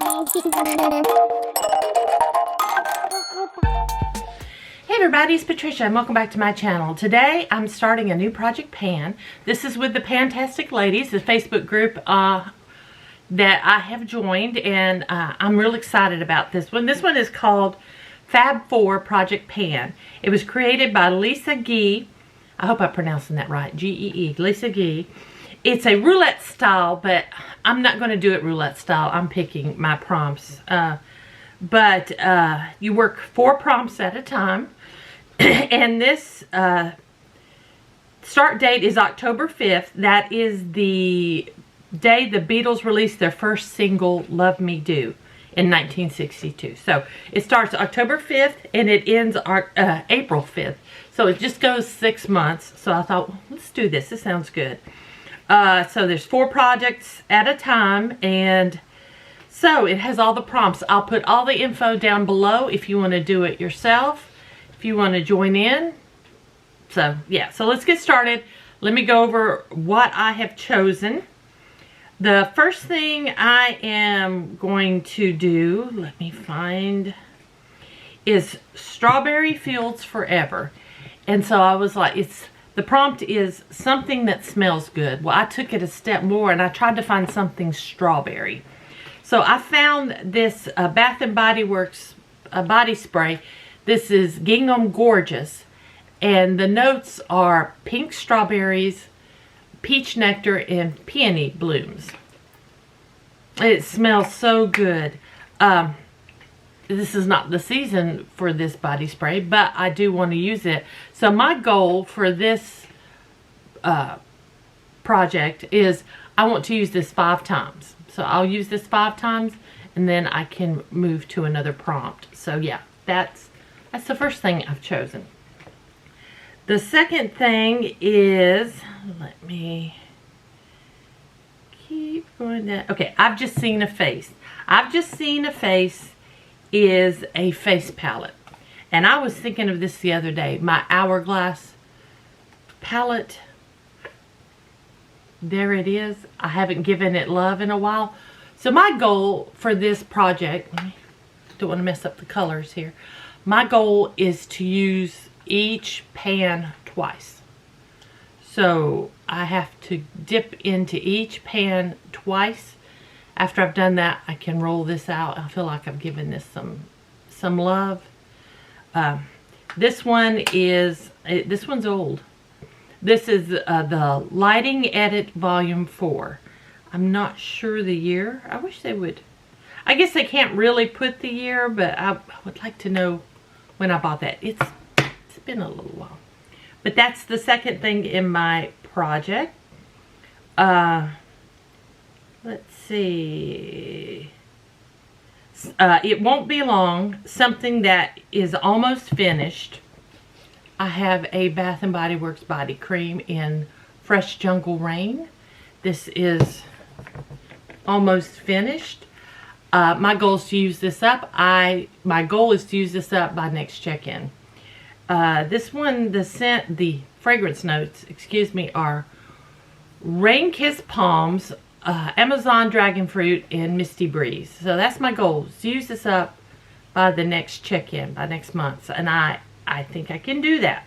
Hey everybody, it's Patricia and welcome back to my channel. Today I'm starting a new project pan. This is with the Fantastic Ladies, the Facebook group that I have joined, and I'm real excited about this one. This one is called FAB 4 Project Pan. It was created by Liza Gee. I hope I'm pronouncing that right. G-E-E, Liza Gee. It's a roulette style, but I'm not going to do it roulette style. I'm picking my prompts. But you work 4 prompts at a time. And this start date is October 5th. That is the day the Beatles released their first single, Love Me Do, in 1962. So it starts October 5th and it ends April 5th. So it just goes 6 months. So I thought, well, let's do this. This sounds good. So there's 4 projects at a time, and so it has all the prompts. I'll put all the info down below if you want to do it yourself, if you want to join in. So yeah, so let's get started. Let me go over what I have chosen. The first thing I am going to do, let me find, is Strawberry Fields Forever. And so I was like, the prompt is something that smells good. Well, I took it a step more and I tried to find something strawberry. So I found this Bath & Body Works body spray. This is Gingham Gorgeous, and the notes are pink strawberries, peach nectar, and peony blooms. It smells so good. This is not the season for this body spray, but I do want to use it. So my goal for this project is I want to use this 5 times. So I'll use this 5 times and then I can move to another prompt. So yeah, that's the first thing I've chosen. The second thing is, let me keep going down. Okay, I've just seen a face. I've just seen a face is a face palette. And I was thinking of this the other day. My Hourglass palette. There it is. I haven't given it love in a while. So my goal for this project, don't want to mess up the colors here. My goal is to use each pan twice. So I have to dip into each pan twice. After I've done that, I can roll this out. I feel like I've given this some love. This one's old. This is the Lighting Edit Volume 4. I'm not sure the year. I wish they would. I guess they can't really put the year, but I would like to know when I bought that. It's been a little while. But that's the second thing in my project. Let's see. It won't be long. Something that is almost finished. I have a Bath & Body Works body cream in Fresh Jungle Rain. This is almost finished. My goal is to use this up. My goal is to use this up by next check-in. This one, the fragrance notes, excuse me, are Rain Kiss Palms, Amazon Dragon Fruit, and Misty Breeze. So that's my goal, is to use this up by the next check-in, by next month. And I think I can do that.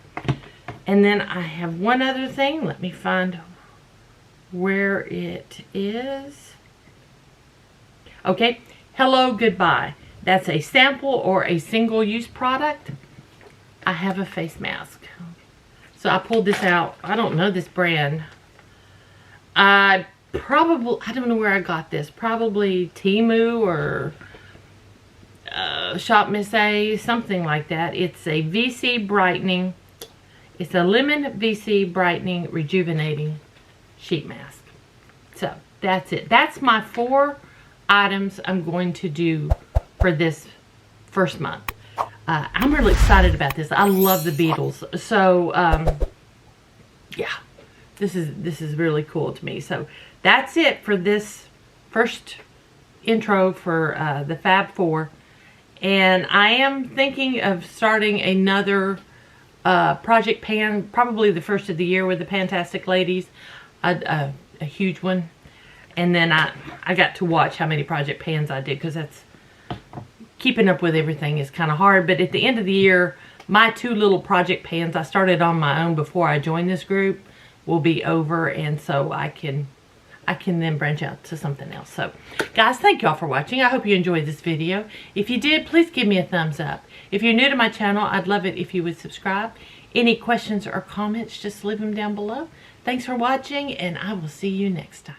And then I have one other thing. Let me find where it is. Okay, Hello Goodbye. That's a sample or a single-use product. I have a face mask. So I pulled this out. I don't know this brand. I don't know where I got this. Probably Temu or Shop Miss A, something like that. It's a VC brightening. It's a lemon VC brightening rejuvenating sheet mask. So that's it. That's my 4 items I'm going to do for this first month. I'm really excited about this. I love the Beatles. So yeah, this is really cool to me. So that's it for this first intro for the Fab 4. And I am thinking of starting another project pan, probably the first of the year with the Fantastic Ladies, a huge one. And then I got to watch how many project pans I did, because that's, keeping up with everything is kind of hard. But at the end of the year, my 2 little project pans I started on my own before I joined this group will be over, and so I can then branch out to something else. So guys, thank y'all for watching. I hope you enjoyed this video. If you did, please give me a thumbs up. If you're new to my channel, I'd love it if you would subscribe. Any questions or comments, just leave them down below. Thanks for watching, and I will see you next time.